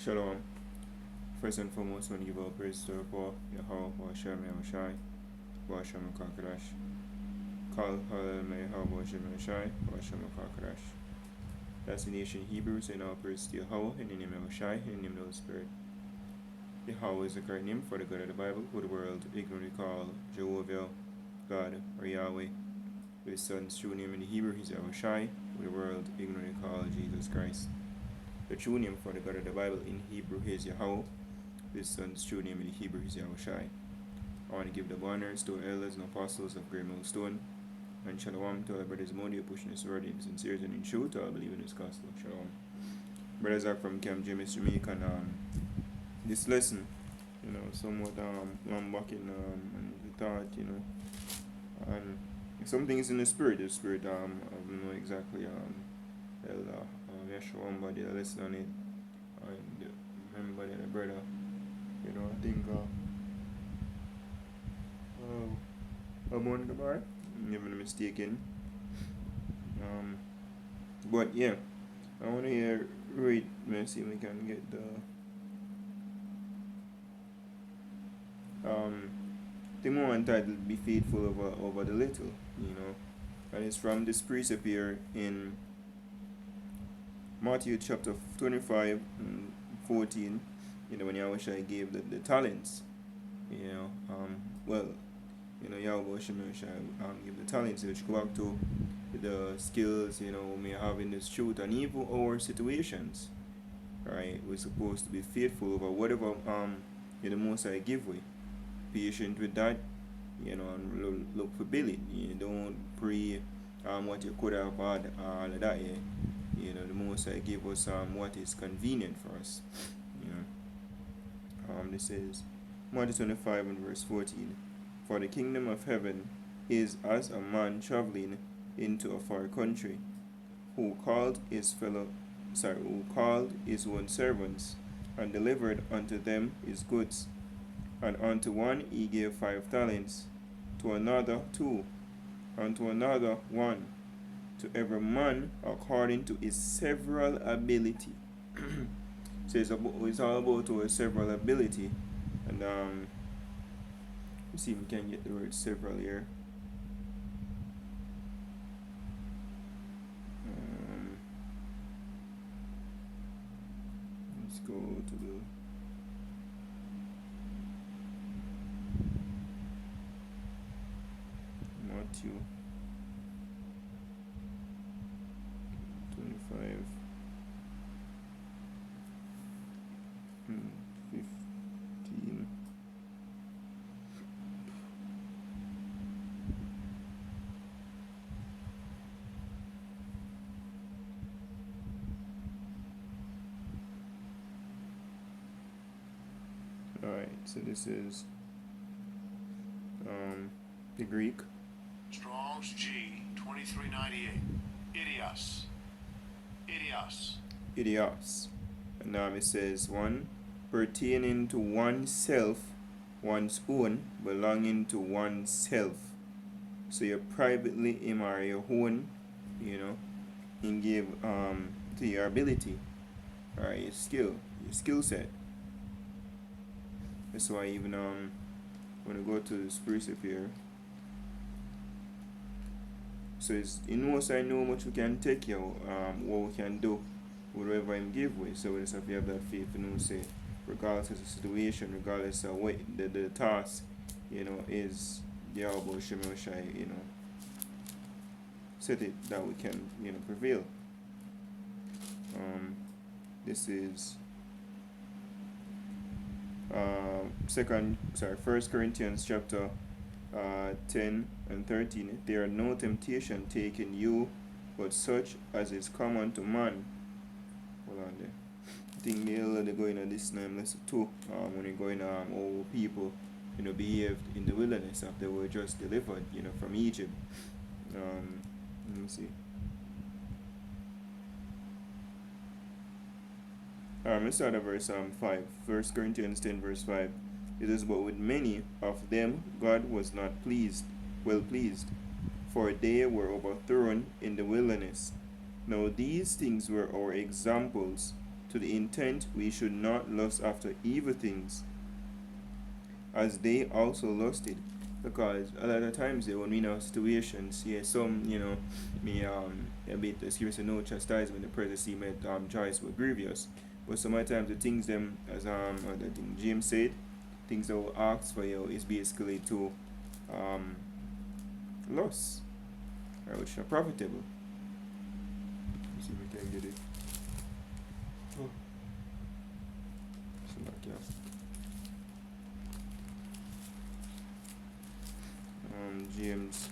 Shalom. First and foremost, I want to give all praise to our Paul, Yahweh, Hashem, Yahushai, Hashem, Kakadash. Kal, Halel, Yahweh, Hashem, Yahushai, Hashem, Kakadash. That's the nation Hebrews, and all praise to Yahweh, in the name of Yahushai, in the name of the Holy Spirit. Yahweh is the correct name for the God of the Bible, who the world ignorantly call Jehovah, God, or Yahweh. His son's true name in the Hebrew is Yahushai, who the world ignorantly call Jesus Christ. The true name for the God of the Bible in Hebrew is Yahweh. His son's true name in the Hebrew is Yahushai. I want to give the honors to elders and apostles of Great Millstone, and shalom to all the brothers Modi pushing this word in sincerity and in truth to all believe in this gospel. Shalom. Brothers are from Camp James, Jamaica, and this lesson, somewhat lambacking and the thought, and some things in the spirit. The spirit, I don't know exactly, Elder Yeshua, but the lesson on it, and remember the brother, I think, I'm on the bar, if I'm not mistaken. But yeah, I want to read, let's see if we can get the, thing more entitled, Be Faithful over the Little, and it's from this precept here in Matthew chapter 25 and 14, when Yahushua gave the talents, Yahweh give the talents, which go back to the skills, we may have in this truth, and even our situations, right? We're supposed to be faithful over whatever, the Most High give way, patient with that, and look for billing. You don't pray what you could have had, all of that, the Most High give us what is convenient for us, This is Matthew 25 and verse 14. For the kingdom of heaven is as a man traveling into a far country, who called his own servants, and delivered unto them his goods. And unto one he gave 5 talents, to another 2, and to another 1, to every man according to his several ability. So it's all about our several ability, and let's see if we can get the word several here. Let's go to the Matthew 25 15. Alright, so this is the Greek. Strong's G 2398. Idios. And it says 1, pertaining to oneself, one's own, belonging to oneself. So you privately him or your own, and give to your ability, or your skill set. That's why even when I go to this precept here, so it's I know how much we can take you, what we can do, whatever him give way. So we just have to have that faith, say, regardless of the situation, regardless of what the task, is Yahweh Shemeshai, set it that we can, prevail. This is First Corinthians chapter 10 and 13. There are no temptation taken you, but such as is common to man. Hold on there. I think they're going on this name lesson 2. When you're going all people, behaved in the wilderness after they were just delivered, from Egypt. Let me see. Let's start at verse 5. 1 Corinthians 10 verse 5. It is, but with many of them God was not well pleased, for they were overthrown in the wilderness. Now these things were our examples, to the intent we should not lust after evil things, as they also lusted. Because a lot of times when we know situations, yeah, some, me a bit excuse no chastisement, the present seem choice were grievous. But some of the times the things them as the thing James said, things that were asked for you is basically to um loss, right, which are profitable. Let's see if we can get it. Oh. So back here. James.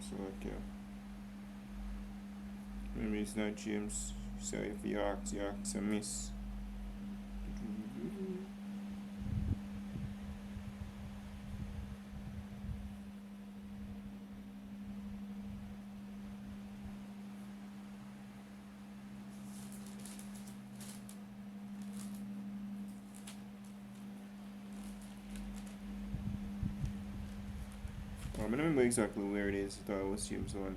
So okay. Maybe it's not James. So if you ask a miss. I don't remember exactly where it is. I thought it was James 1.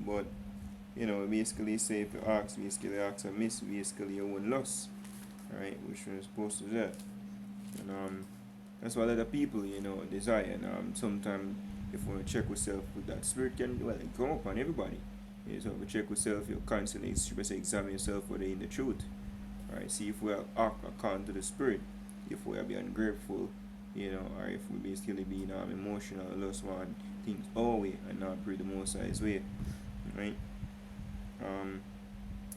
But, basically say if you ask a miss, basically you won't lose. Right? Which we're supposed to do. And that's what other people, desire. And sometimes if we check ourselves with that spirit can it come up on everybody. So if we check ourselves, you constantly examine yourself whether in the truth. Right? See if we are act according to the spirit, if we are being ungrateful, or if we basically being emotional, lost one things our way and not pray the most high's way. Right?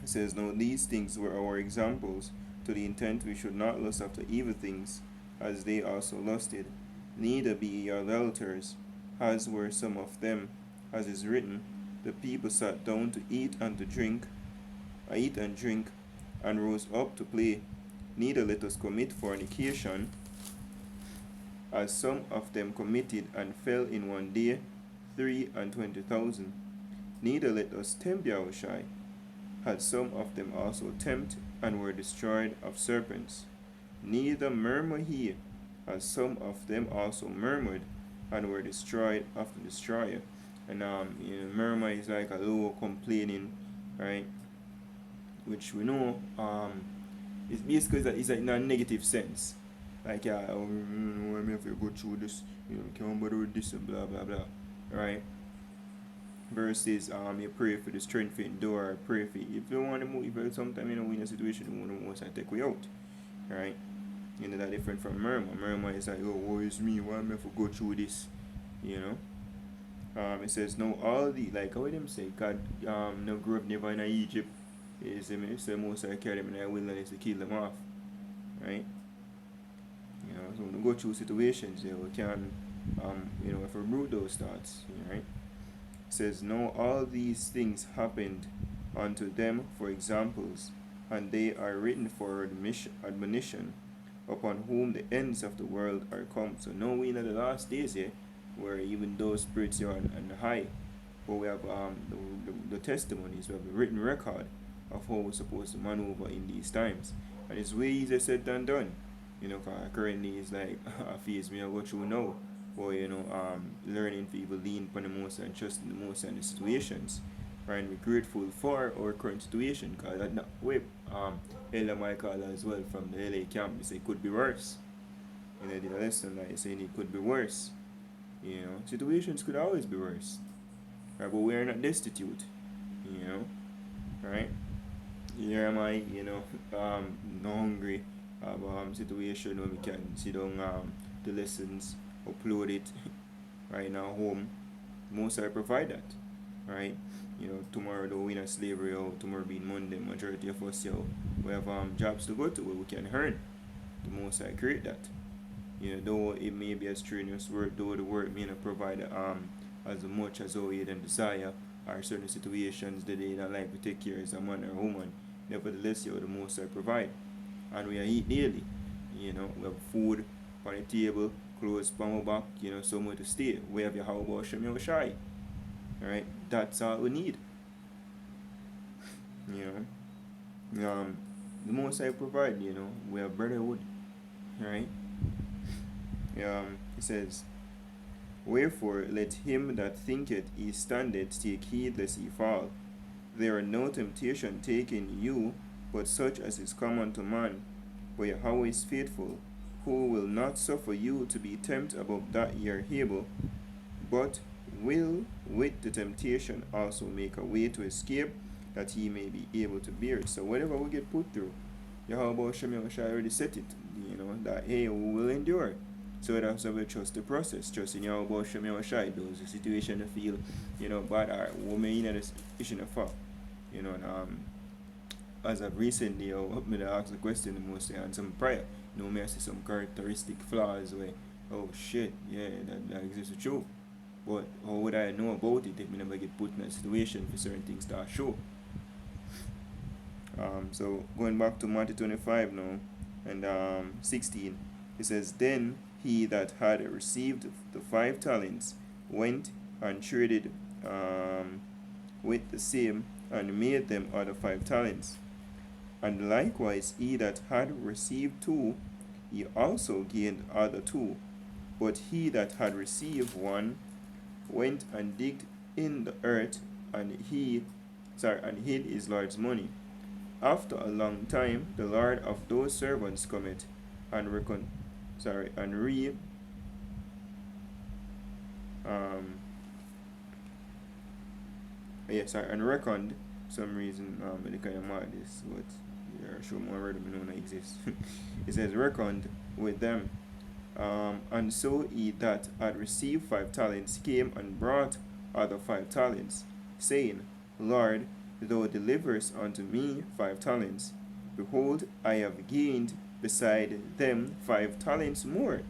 It says, now these things were our examples, to the intent we should not lust after evil things, as they also lusted. Neither be ye idolaters, as were some of them, as is written, the people sat down to eat and drink, and rose up to play. Neither let us commit fornication, as some of them committed and fell in one day 23,000. Neither let us tempt Yahushai, had some of them also tempt and were destroyed of serpents. Neither murmur he, as some of them also murmured and were destroyed of the destroyer. And murmur is like a low complaining, right? Which we know it's basically it's like in a negative sense. Like I have to go through this, can't bother with this and blah blah blah. Right? Versus you pray for the strength to endure, pray for if you want to move, if sometimes we're in a situation you want to most take way out. Right? That different from murmur. Murmur is like, oh, woe is me, why am I have to go through this? It says no all the like how them say God no grew up never in Egypt is the most I carry them in the wilderness to kill them off. Right? So when we go through situations we can if we root those thoughts, right? It says no all these things happened unto them for examples, and they are written for admonition, upon whom the ends of the world are come. So now we in the last days here, where even those spirits are on the high, but we have the testimonies, we have the written record of how we're supposed to maneuver in these times. And it's way easier said than done. Cause currently it's like a phase me I go through now. Or learning to even lean upon the most and trust in the most in the situations. Right? And be grateful for our current situation, because that not way Ella Michael as well from the LA camp, he said it could be worse. Did a lesson like saying it could be worse. Situations could always be worse. Right? But we are not destitute. Right? Here am I, no hungry situation where we can sit down the lessons, upload it right now home. Most I provide that. Right? Tomorrow though we in a slavery or tomorrow being Monday, majority of us we have jobs to go to where we can earn. The most I create that. Though it may be a strenuous work, though the work may not provide as much as we then desire, or certain situations that they don't like to take care as a man or woman. Nevertheless, the most I provide. And we eat daily. We have food on the table, clothes on our back, somewhere to stay. We have your house, wash your shy. Alright? That's all we need. the most I provide, we are brotherhood, right? It says, wherefore let him that thinketh he standeth take heed lest he fall. There are no temptation taken you, but such as is common to man. But Yahweh is faithful, who will not suffer you to be tempted above that ye are able, but will with the temptation also make a way to escape, that ye may be able to bear it. So whatever we get put through, Yahweh Shem Shai already set it, that hey, we will endure. So that's how we trust the process. Trust in Yahweh Shem Shai. Those the situation to feel, bad or women in this issue of fact. As of recently, me to ask the question the most and some prior. Me I see some characteristic flaws where, oh shit, yeah, that exists true. But how would I know about it if me never get put in a situation for certain things to show? So going back to Matthew 25 now and 16, it says, then he that had received the 5 talents went and traded with the same and made them other 5 talents. And likewise he that had received 2, he also gained other 2. But he that had received 1 went and digged in the earth and hid his Lord's money. After a long time, the Lord of those servants cometh and reckoned some reason the kind of mad this, but yeah, show more word me know exist. It says reckoned with them. And so he that had received 5 talents came and brought other 5 talents, saying, Lord, thou deliverest unto me 5 talents. Behold, I have gained beside them 5 talents more.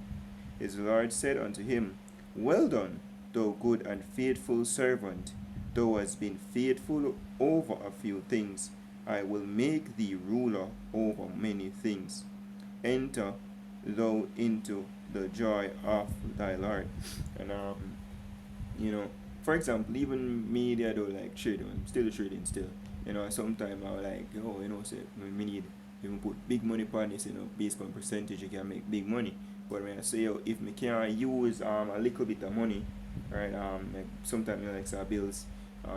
His Lord said unto him, well done, thou good and faithful servant. Thou hast been faithful over a few things. I will make thee ruler over many things. Enter thou into the joy of thy Lord. And for example, even me I do like trading. I'm still trading still. Sometimes I like, say we need even put big money on this, based on percentage you can make big money. But when I say if me can use a little bit of money, right, like sometimes like say bills,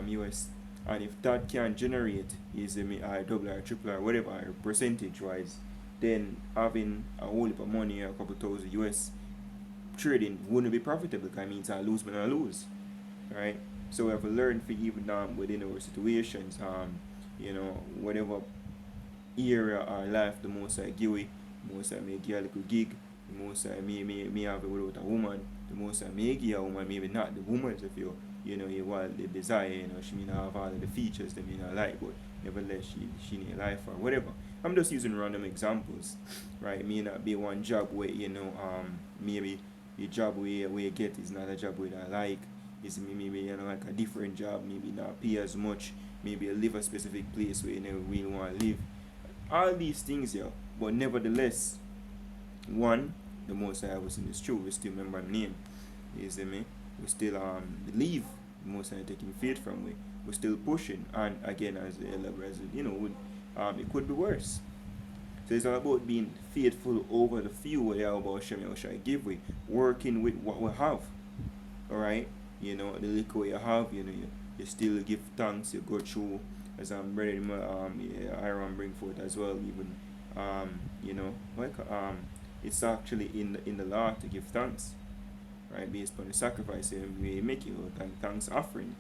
US, and if that can generate is a double or triple or whatever or percentage wise, then having a whole heap of money, a couple thousand US trading wouldn't be profitable because it means I lose when I lose. Right? So we have to learn for even within our situations, whatever area or life the most I give it, the most I may give a little gig, the most I may have it without a woman, the most I may give a woman, maybe not the woman's if you want the desire, she may not have all of the features that may not like, but nevertheless she need a life or whatever. I'm just using random examples, right? It may not be one job where maybe the job where you get is not a job where I like. It's maybe like a different job, maybe not pay as much, maybe you live a specific place where you never really want to live. All these things here, but nevertheless, one, the most I was in this true, we still remember the name. You see me? We still believe the most I taking faith from we. We're still pushing, and again as it could be worse. So it's all about being faithful over the few what about Shem Shai give we, working with what we have. Alright? The little you have, you still give thanks, you go through as I'm ready Aaron bring forth as well, even it's actually in the law to give thanks. Right, based on the sacrifice we make you thanks offering.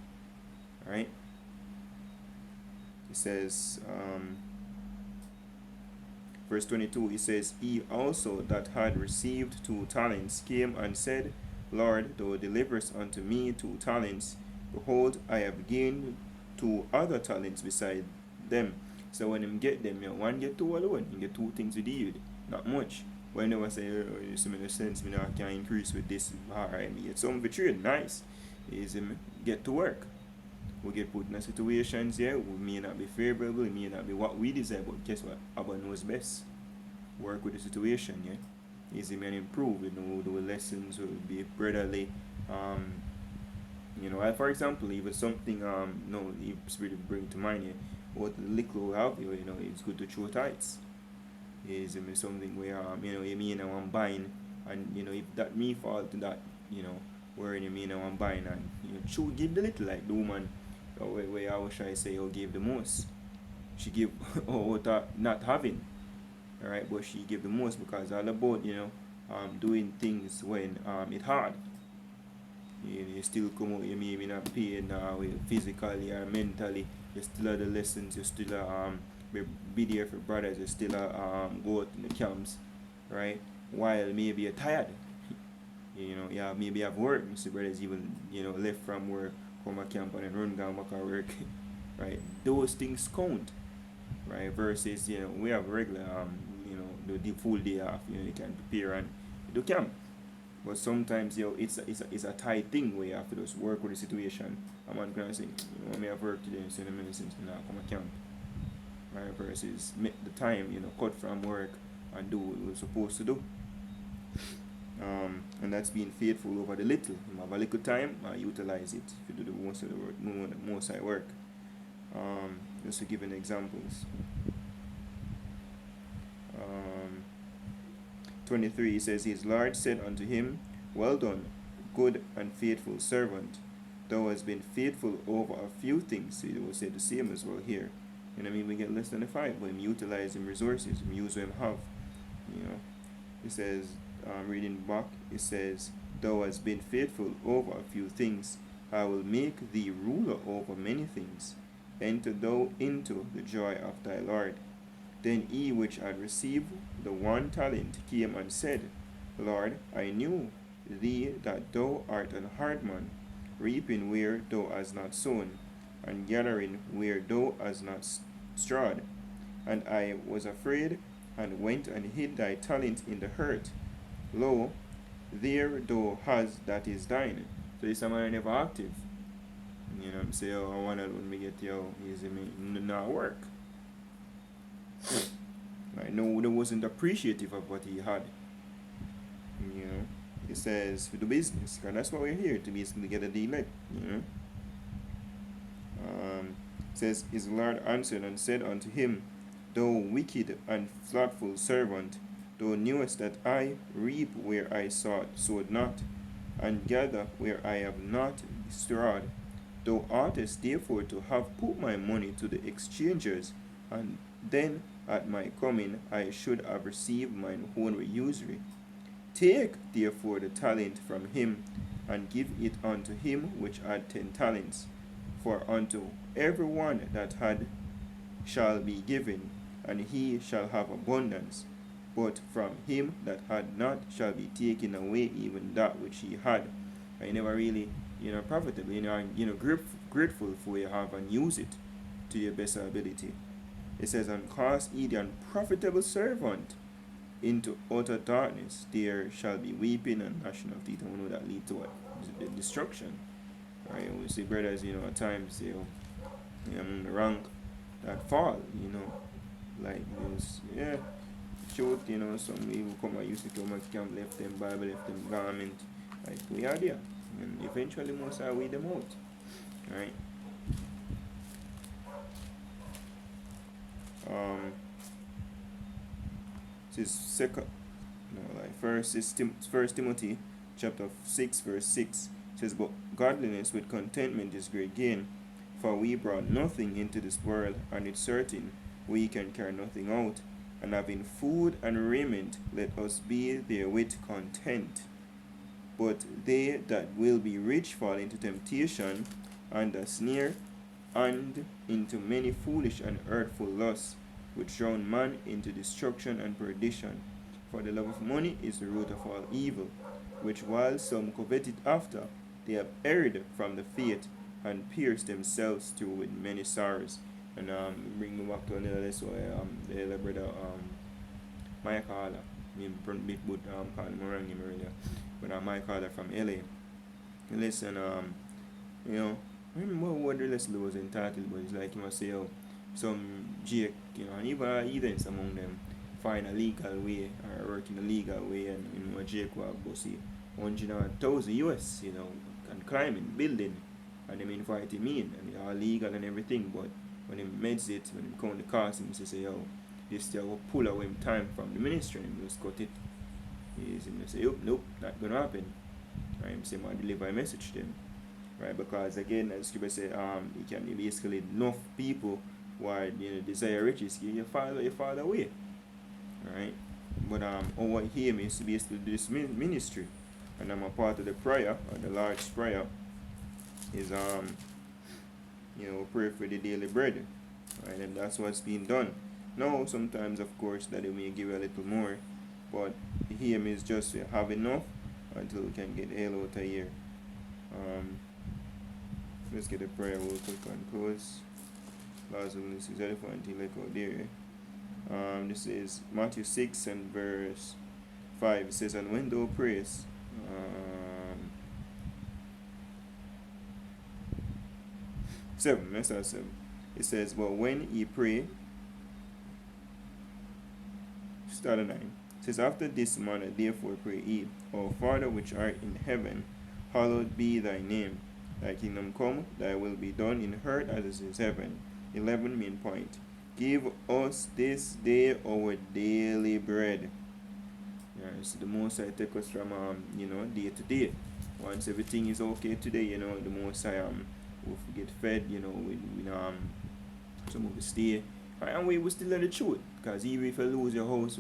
Alright? It says verse 22, it says, he also that had received 2 talents came and said, Lord, thou deliverest unto me 2 talents. Behold, I have gained 2 other talents beside them. So when him get them, one get 2 alone, you get 2 things to deal with, not much. When they was say, it's in sense, me now can increase with this, alright, me get some trade, nice. Is get to work. We get put in situations here, we may not be favorable, it may not be what we desire, but guess what? Abba knows best. Work with the situation, yeah. Easy man improve, do lessons, will be brotherly. For example, even something if spirit bring to mind here, what little we have here, it's good to throw tights. is something where you mean I'm buying, and if that me fall to that, where you mean I'm buying, and should give the little, like the woman, where how should I say, you give the most, she give out of not having, all right, but she give the most because all about doing things when it hard. You still come out, you maybe not pain physically or mentally. You still have the lessons, you still be there for brothers, you still go out in the camps, right? While maybe you're tired, yeah, maybe have work. Mr. Brothers even, left from work, come a camp and then run down back at work, right? Those things count, right? Versus, we have regular, the full day off, you can prepare and do camp. But sometimes, it's a tight thing where you have to just work with the situation. A man can say, I may have work today, so the medicine to not come to camp. Right? Versus make the time, cut from work and do what we're supposed to do. And that's being faithful over the little. You have a little time, utilize it. If you do the most of the work, most I work. Just to give an examples. 23 says, his Lord said unto him, well done, good and faithful servant. Thou hast been faithful over a few things. So it will say the same as well here. We get less than a 5, but him utilize him resources, him use what him have. It says, reading back, it says, thou hast been faithful over a few things. I will make thee ruler over many things. Enter thou into the joy of thy Lord. Then he which had received the 1 talent came and said, Lord, I knew thee that thou art an hard man, reaping where thou hast not sown, and gathering where thou hast not strawed. And I was afraid, and went and hid thy talent in the earth. Lo, there thou hast that is thine. So this man never active. I'm saying, I want to when me get easy me not work. I know that wasn't appreciative of what he had. It says for the business, because that's why we're here, to basically get a deal. It says, his Lord answered and said unto him, thou wicked and slothful servant, thou knewest that I reap where I sowed not, and gather where I have not strawed. Thou oughtest therefore to have put my money to the exchangers, and then at my coming I should have received mine own with usury. Take therefore the talent from him, and give it unto him which had 10 talents. For unto every one that had shall be given, and he shall have abundance. But from him that had not shall be taken away even that which he had. I never really, profitable, grateful for what you have, and use it to your best ability. It says, and cast ye the unprofitable servant into utter darkness. There shall be weeping and gnashing of teeth. And we know that lead to what? The destruction. Right? We see brothers, at times, in the rank that fall, like this, short, some people come and used to come and camp, left them Bible, left them garment. Like, we are there. And eventually, most are weed them out. Right? This is First Timothy chapter 6 verse 6 says, but godliness with contentment is great gain, for we brought nothing into this world, and it's certain we can carry nothing out. And having food and raiment, let us be therewith content. But they that will be rich fall into temptation, and a snare, and into many foolish and hurtful lusts, which drown man into destruction and perdition. For the love of money is the root of all evil, which while some covet it after, they have erred from the faith, and pierced themselves through with many sorrows. And bring me back to another lesson where the elder brother Mike Harder, me big boot called him around him earlier, but Mike Harder from LA. Listen, I remember what the lesson was entitled, but it's like he must say, some Jake, and even Edens among them find a legal way or work in a legal way, and Jake will go see 100,000 US, and climbing, building, and them invite him in, and it's all legal and everything, but when he meds it, when he count the cost, he say, this still will pull away him time from the ministry and just cut it. He's him say, nope, not gonna happen. Right? Him say man deliver a message to them. Right? Because again, as scripture say, you can basically enough people who are desire riches, you fall away. Right? But our aim is to basically do this ministry. And I'm a part of the prayer, or the Lord's Prayer, is pray for the daily bread. Right? And that's what's being done. Now sometimes of course that they may give a little more, but the aim is just to have enough until we can get the hell out of here. Let's get the prayer real quick and close. Lord's willingness is elephant until like out there. This is Matthew 6 and verse 5. It says, and when thou prayest, 7, let's start 7. It says, but when ye pray, start at 9. It says, after this manner therefore pray ye, our Father which art in heaven, hallowed be thy name. Thy kingdom come, thy will be done in earth as it is in heaven. 11 main point. Give us this day our daily bread. So the most I take us from day to day. Once everything is okay today, the most I will get fed, we some of the stay. And we will still let the truth. Because even if you lose your house,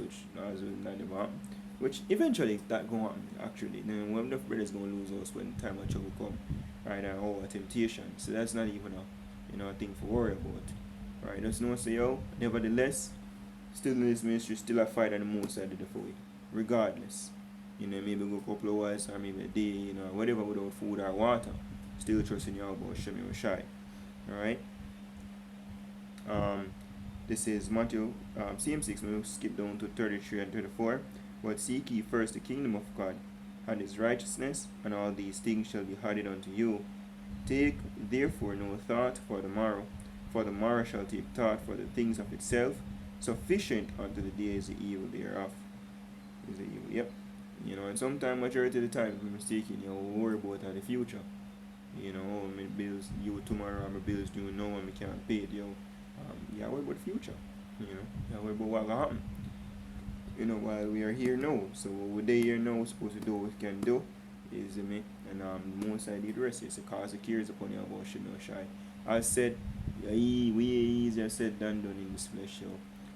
which eventually that going to happen actually. Then when the brothers gonna lose us when time of trouble come. Right, or temptation. So that's not even a thing for worry about. Right, just know say nevertheless, still in this ministry, still a fight on the most side of the food. Regardless. Maybe go a couple of hours or maybe a day, whatever without food or water. Still trusting you about Shemi or Shai. Alright? This is Matthew CM6, we'll skip down to 33 and 34. But seek ye first the kingdom of God and his righteousness, and all these things shall be added unto you. Take therefore no thought for the morrow shall take thought for the things of itself. Sufficient unto the day is the evil thereof. Is the evil, yep. And sometimes majority of the time, if I'm mistaken, we worry about the future. My bills due tomorrow, my bills due now, and I can't pay it, I worry about the future. I worry about what will happen. While we are here now. So what they here now supposed to do what we can do is me and the most I did rest is to cause the cares upon you about Shemi Shy. I said way easier said than done in this flesh,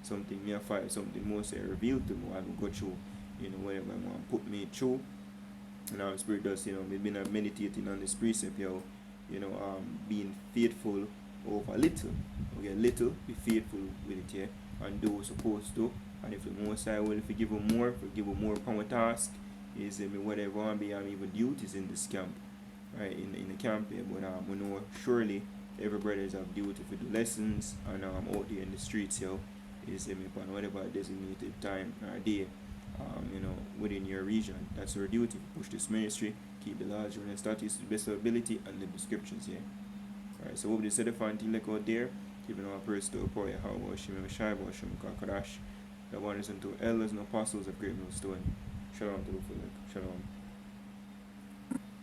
something me I find something most I revealed to me I will go through, whatever I want put me through. And spirit does, we've been meditating on this precept, being faithful over little. Okay, little, be faithful with it, and do what supposed to. And if the most I will forgive them more, power task, is whatever and be even duties in this camp. Right, in the camp here. But we know surely every brothers have duty to do lessons and out there in the streets is upon whatever designated time or day within your region. That's our duty. Push this ministry, keep the laws, and statutes to the best of ability, and live the scriptures here. Alright, so what we said if until like out there, giving our praise to our how about Shemi Shai, about Shemi Kakadash, the one is unto elders and apostles of great millstone. Shalom to the full. Shalom.